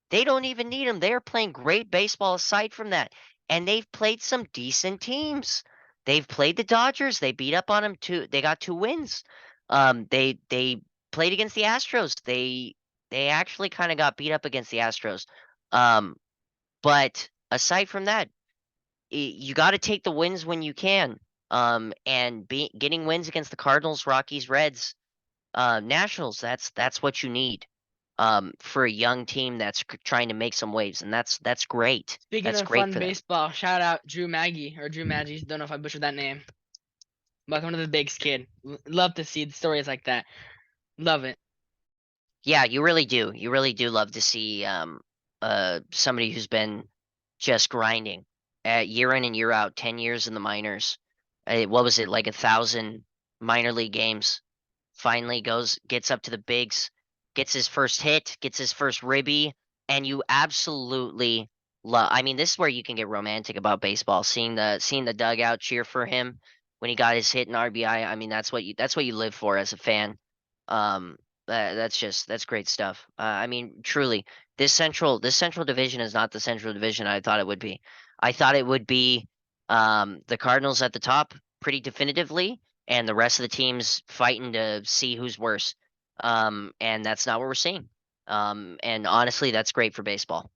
They don't even need him. They are playing great baseball aside from that. And they've played some decent teams. They've played the Dodgers. They beat up on them too. They got 2 wins. They played against the Astros. They actually kind of got beat up against the Astros. But aside from that, you got to take the wins when you can. And getting wins against the Cardinals, Rockies, Reds, Nationals, that's what you need for a young team that's trying to make some waves, and that's great. Speaking That's of great fun for them. baseball, shout out Drew Maggi or Drew Maggi. Don't know if I butchered that name. Welcome to the Bigs, kid. Love to see the stories like that. Love it. Yeah, you really do. You really do love to see somebody who's been just grinding year in and year out, 10 years in the minors. What was it, like 1,000 minor league games? Finally gets up to the bigs, gets his first hit, gets his first ribby, and you absolutely love. I mean, this is where you can get romantic about baseball. Seeing the dugout cheer for him when he got his hit in RBI. I mean, that's what you live for as a fan. That's great stuff. I mean, truly, this central division is not the central division I thought it would be. I thought it would be the Cardinals at the top pretty definitively, and the rest of the teams fighting to see who's worse. And that's not what we're seeing. And honestly, that's great for baseball.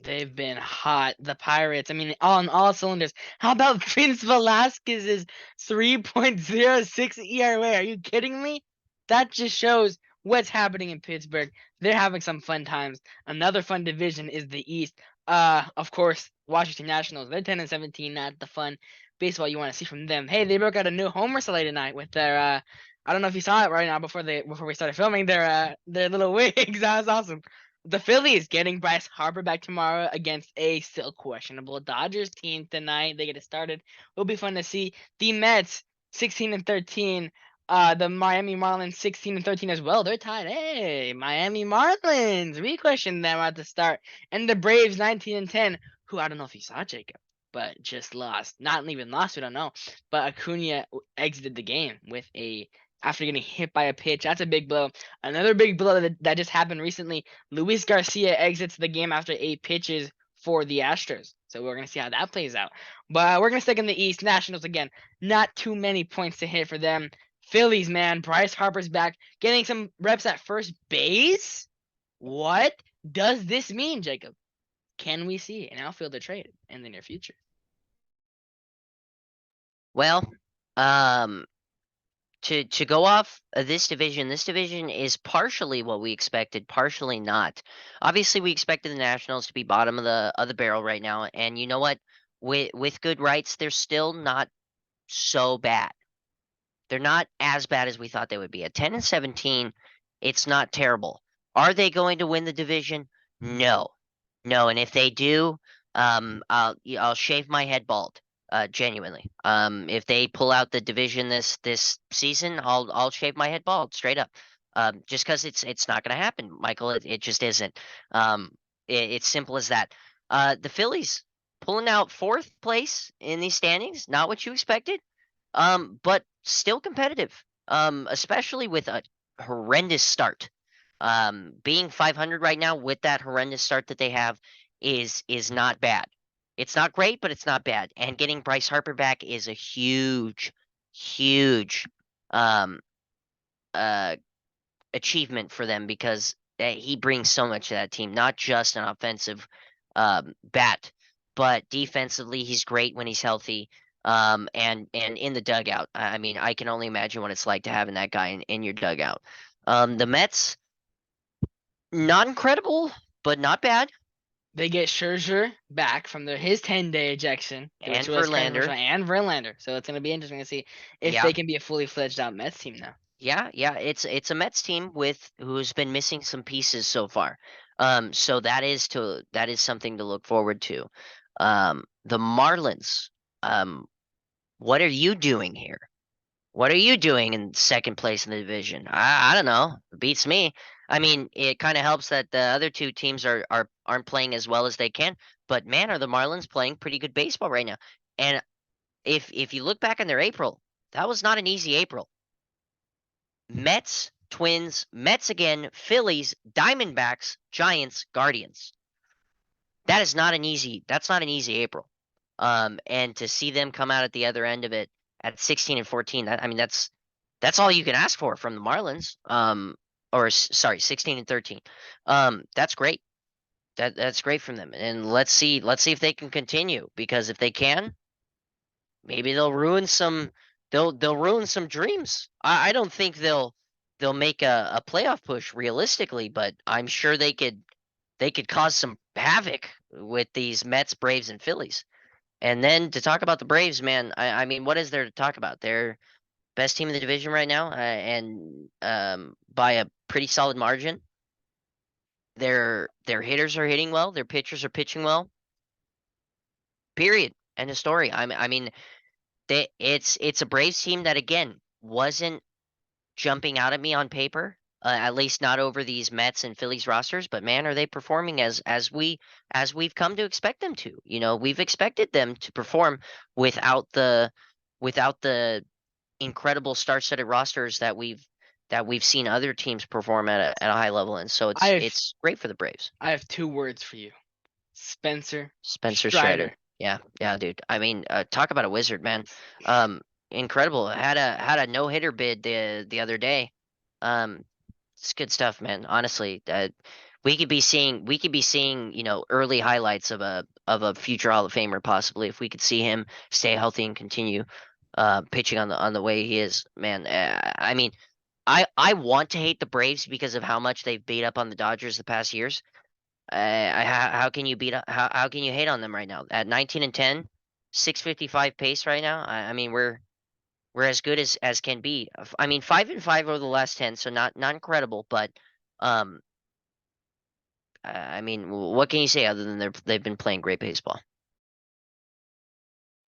They've been hot. The Pirates. I mean, on all cylinders. How about Vince Velasquez's 3.06 ERA? Are you kidding me? That just shows what's happening in Pittsburgh. They're having some fun times. Another fun division is the East. Of course, Washington Nationals. They're 10-17. Not the fun baseball you want to see from them. Hey, they broke out a new homer sleigh tonight with their. I don't know if you saw it right now before we started filming their little wigs. That was awesome. The Phillies getting Bryce Harper back tomorrow against a still questionable Dodgers team tonight. They get it started. It'll be fun to see. The Mets 16-13. The Miami Marlins 16-13 as well. They're tied. Hey, Miami Marlins. We questioned them at the start. And the Braves 19-10, who I don't know if you saw, Jacob, but just lost. Not even lost, we don't know. But Acuna exited the game with after getting hit by a pitch. That's a big blow. Another big blow that just happened recently. Luis Garcia exits the game after 8 pitches for the Astros. So we're going to see how that plays out. But we're going to stick in the East. Nationals again. Not too many points to hit for them. Phillies, man. Bryce Harper's back. Getting some reps at first base? What does this mean, Jacob? Can we see an outfielder trade in the near future? Well, to go off this division is partially what we expected, partially not. Obviously, we expected the Nationals to be bottom of the barrel right now, and you know what? With good rights, they're still not so bad. They're not as bad as we thought they would be. At 10-17, it's not terrible. Are they going to win the division? No, no. And if they do, I'll shave my head bald. Genuinely. If they pull out the division this season, I'll shave my head bald straight up. Just because it's not going to happen, Michael. It just isn't. It's simple as that. The Phillies pulling out fourth place in these standings, not what you expected. But still competitive. Especially with a horrendous start. Being 500 right now with that horrendous start that they have is not bad. It's not great, but it's not bad. And getting Bryce Harper back is a huge, huge um uh achievement for them because he brings so much to that team, not just an offensive bat, but defensively he's great when he's healthy. And in the dugout. I mean, I can only imagine what it's like to having that guy in your dugout. The Mets, not incredible, but not bad. They get Scherzer back from his 10-day ejection, And which was kind of Verlander. and Verlander. So it's going to be interesting to see if Yeah. they can be a fully fledged out Mets team now. Yeah, it's a Mets team with who's been missing some pieces so far. So that is something to look forward to. The Marlins, um, what are you doing here? What are you doing in second place in the division? I don't know. It beats me. I mean, it kind of helps that the other two teams aren't playing as well as they can. But man, are the Marlins playing pretty good baseball right now? And if you look back on their April, that was not an easy April. Mets, Twins, Mets again, Phillies, Diamondbacks, Giants, Guardians. That's not an easy April. And to see them come out at the other end of it at 16 and 14, that's all you can ask for from the Marlins. Sorry, 16 and 13. That's great. That's great from them. And let's see if they can continue because if they can, maybe they'll ruin some dreams. I don't think they'll make a playoff push realistically, but I'm sure they could cause some havoc with these Mets, Braves, and Phillies. And then to talk about the Braves, man, I mean, what is there to talk about? They're best team in the division right now, and by a pretty solid margin. Their hitters are hitting well, their pitchers are pitching well. Period. End of story. I mean, it's a Braves team that again wasn't jumping out at me on paper, at least not over these Mets and Phillies rosters. But man, are they performing as we've come to expect them to? You know, we've expected them to perform without the incredible star-studded rosters that we've seen other teams perform at a high level, and so I have it's great for the Braves. I have two words for you: Spencer Spencer Strider. Strider. Yeah, dude. I mean, talk about a wizard, man. Um, Incredible. Had a no hitter bid the other day. Um, it's good stuff, man. Honestly, we could be seeing early highlights of a future Hall of Famer possibly if we could see him stay healthy and continue pitching on the way he is, man. I mean, I want to hate the Braves because of how much they've beat up on the Dodgers the past years. How can you beat up? How can you hate on them right now at 19 and 10, 655 pace right now? I mean we're as good as can be. I mean 5-5 over the last 10, so not incredible, but um I mean what can you say other than they've been playing great baseball?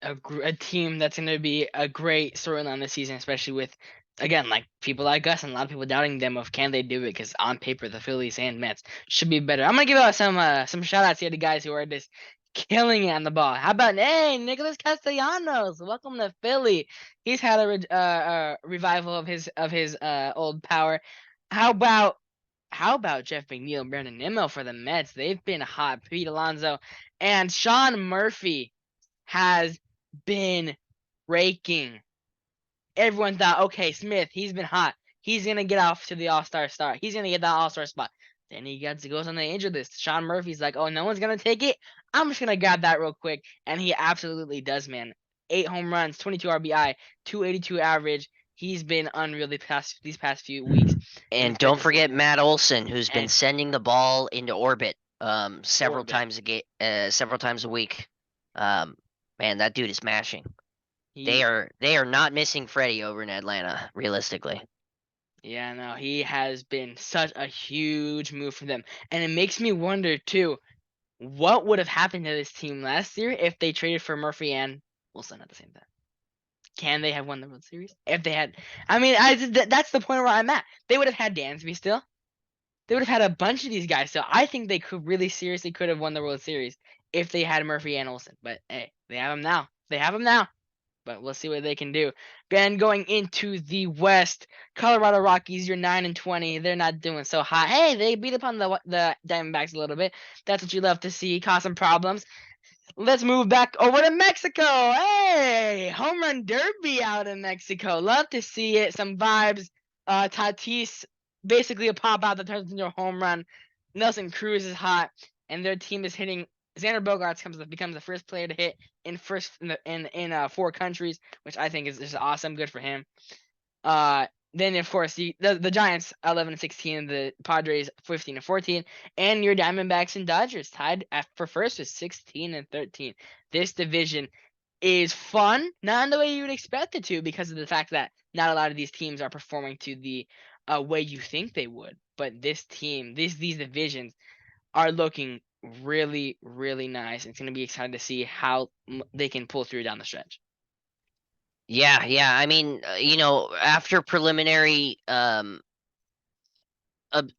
A team that's going to be a great storyline this season, especially with, again, like people like us and a lot of people doubting them of can they do it, because on paper the Phillies and Mets should be better. I'm gonna give out some shout outs here to guys who are just killing it on the ball. How about, hey, Nicholas Castellanos, welcome to Philly. He's had a revival of his old power. How about Jeff McNeil, Brandon Nimmo for the Mets? They've been hot. Pete Alonso and Sean Murphy has been raking. Everyone thought, okay, Smith, he's been hot. He's gonna get off to the All-Star start. He's gonna get that All-Star spot. Then he goes on the injured list. Sean Murphy's like, oh, no one's gonna take it. I'm just gonna grab that real quick, and he absolutely does, man. 8 home runs, 22 RBI, 282 average. He's been unreal these past few weeks. And don't forget Matt Olson, who's been And sending the ball into orbit several orbit. several times a week. Man, that dude is mashing. They He are not missing Freddie over in Atlanta, realistically. Yeah, no, he has been such a huge move for them. And it makes me wonder too, what would have happened to this team last year if they traded for Murphy and Wilson at the same time. Can they have won the World Series if they had? I mean, that's the point where I'm at. They would have had Dansby still. They would have had a bunch of these guys. So I think they could really seriously could have won the World Series if they had Murphy and Olsen. But hey, they have them now. They have them now. But we'll see what they can do. Then going into the West, Colorado Rockies, you're 9-20. They're not doing so hot. Hey, they beat up on the Diamondbacks a little bit. That's what you love to see. Cause some problems. Let's move back over to Mexico. Hey, home run derby out in Mexico. Love to see it. Some vibes. Tatis, basically a pop out that turns into a home run. Nelson Cruz is hot, and their team is hitting. Xander Bogaerts becomes the first player to hit in 4 countries, which I think is just awesome. Good for him. Then of course the Giants 11-16, the Padres 15-14, and your Diamondbacks and Dodgers tied for first with 16-13. This division is fun, not in the way you would expect it to, because of the fact that not a lot of these teams are performing to the way you think they would. But this team, these divisions are looking really, really nice. It's going to be exciting to see how they can pull through down the stretch. Yeah, yeah. I mean, after preliminary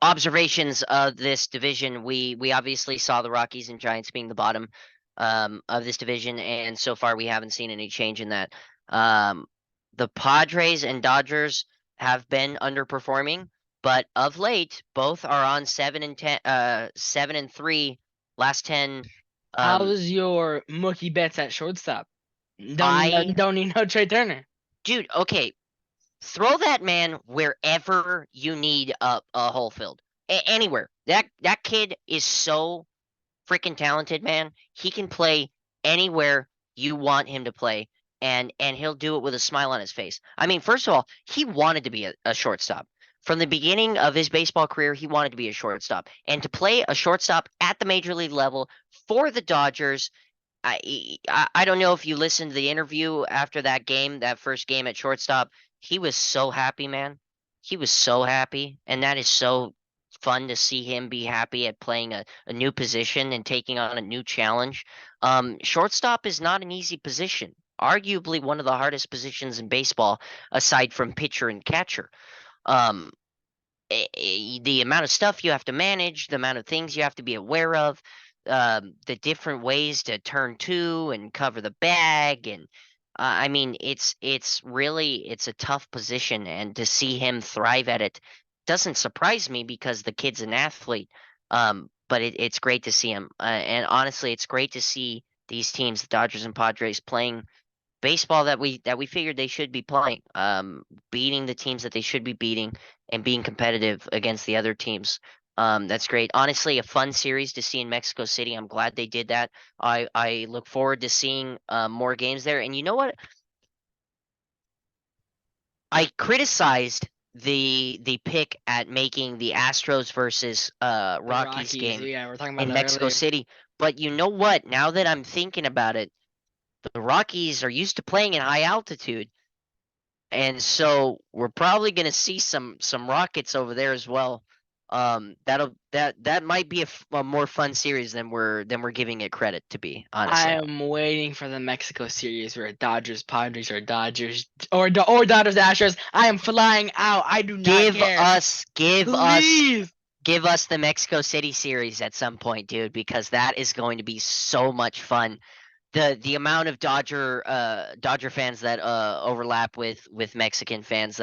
observations of this division, we obviously saw the Rockies and Giants being the bottom of this division, and so far we haven't seen any change in that. The Padres and Dodgers have been underperforming, but of late, both are on 7-3 last 10. How's your Mookie Betts at shortstop? I Don't need no Trey Turner. Dude, okay, throw that man wherever you need a whole field, anywhere. That kid is so freaking talented, man. He can play anywhere you want him to play, and he'll do it with a smile on his face. I mean, first of all, he wanted to be a shortstop. From the beginning of his baseball career, he wanted to be a shortstop. And to play a shortstop at the major league level for the Dodgers, I don't know if you listened to the interview after that game, that first game at shortstop. He was so happy, man. He was so happy, and that is so fun to see him be happy at playing a new position and taking on a new challenge. Shortstop is not an easy position. Arguably one of the hardest positions in baseball, aside from pitcher and catcher. Um, the amount of stuff you have to manage, the amount of things you have to be aware of, the different ways to turn to and cover the bag, and I mean, it's a tough position, and to see him thrive at it doesn't surprise me because the kid's an athlete. But it's great to see him, and honestly, it's great to see these teams, the Dodgers and Padres, playing baseball that we figured they should be playing, beating the teams that they should be beating, and being competitive against the other teams. That's great. Honestly, a fun series to see in Mexico City. I'm glad they did that. I look forward to seeing more games there. And you know what? I criticized the pick at making the Astros versus Rockies game Yeah, we're talking about in that Mexico earlier. City. But you know what? Now that I'm thinking about it, the Rockies are used to playing in high altitude. And so we're probably going to see some rockets over there as well. That might be a more fun series than we're giving it credit to be, honestly. I'm waiting for the Mexico series where Dodgers Padres or Dodgers or Dodgers Astros. I am flying out. I do not Give care. us Please. the Mexico City series at some point, dude, because that is going to be so much fun. The amount of Dodger fans that overlap with Mexican fans,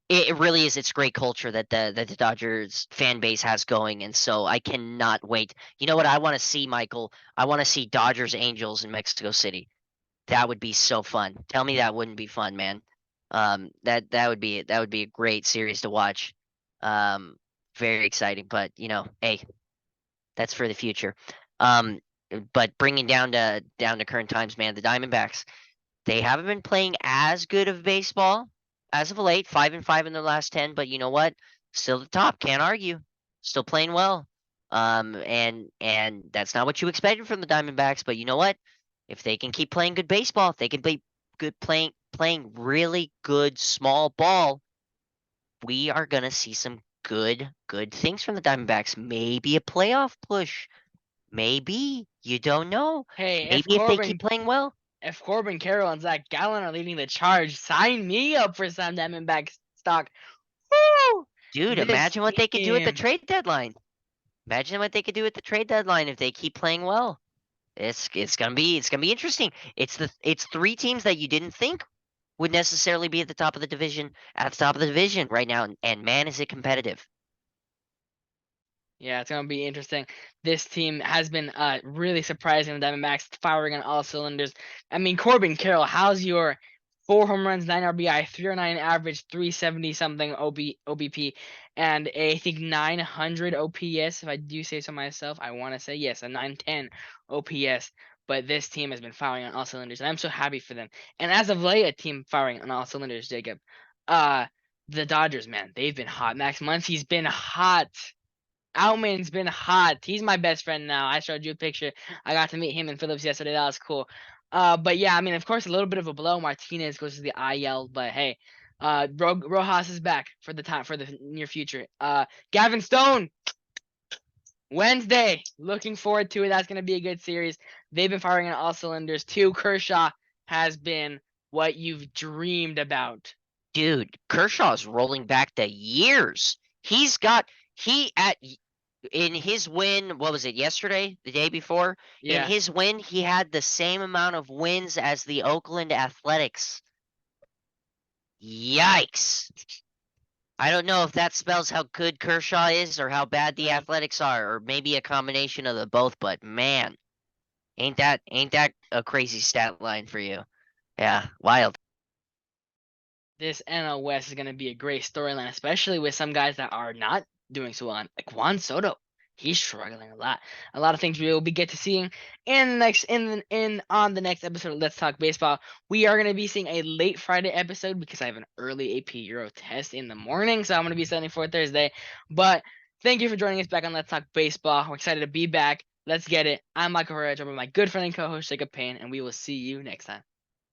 it really is. It's great culture that the Dodgers fan base has going, and so I cannot wait. You know what I want to see, Michael? I want to see Dodgers Angels in Mexico City. That would be so fun. Tell me that wouldn't be fun, man. That would be a great series to watch. Very exciting, but hey, that's for the future. But bringing down to current times, man, the Diamondbacks, they haven't been playing as good of baseball as of late, 5-5 in their last 10. But you know what? Still the top. Can't argue. Still playing well. And that's not what you expected from the Diamondbacks. But you know what? If they can keep playing good baseball, if they can play good playing really good small ball, we are gonna see some good things from the Diamondbacks. Maybe a playoff push. Maybe. You don't know. Hey, Maybe if they keep playing well. if Corbin Carroll and Zach Gallen are leading the charge, sign me up for some Diamondback stock. Woo! Dude, This imagine what they could do at the team. trade deadline. Imagine what they could do at the trade deadline if they keep playing well. It's gonna be interesting. It's three teams that you didn't think would necessarily be at the top of the division right now, and man, is it competitive. Yeah, it's gonna be interesting. This team has been really surprising. The Diamondbacks firing on all cylinders. I mean, Corbin Carroll, how's your 4 home runs, 9 RBI, 309 average, 370 something OBP, and I think 900 OPS. If I do say so myself, I want to say yes, a 910 OPS. But this team has been firing on all cylinders, and I'm so happy for them. And as of late, a team firing on all cylinders, Jacob. The Dodgers, man, they've been hot. Max Muncy's been hot. Outman's been hot. He's my best friend now. I showed you a picture. I got to meet him in Phillips yesterday. That was cool. But yeah, I mean, of course, a little bit of a blow. Martinez goes to the IL, but hey, Rojas is back for the near future. Gavin Stone, Wednesday. Looking forward to it. That's gonna be a good series. They've been firing on all cylinders too. Kershaw has been what you've dreamed about. Dude, Kershaw's rolling back to years. In his win, what was it, yesterday? The day before? In Yeah. his win, he had the same amount of wins as the Oakland Athletics. Yikes. I don't know if that spells how good Kershaw is or how bad the Yeah. Athletics are, or maybe a combination of the both, but man, ain't that a crazy stat line for you? Yeah, wild. This NL West is going to be a great storyline, especially with some guys that are not doing so well. Like Juan Soto, he's struggling a lot. A lot of things we will be get to seeing in the next on the next episode of Let's Talk Baseball. We are going to be seeing a late Friday episode because I have an early AP Euro test in the morning, so I'm going to be studying for Thursday. But thank you for joining us back on Let's Talk Baseball. We're excited to be back. Let's get it. I'm Michael Herrera, joined by my good friend and co-host Jacob Payne, and we will see you next time.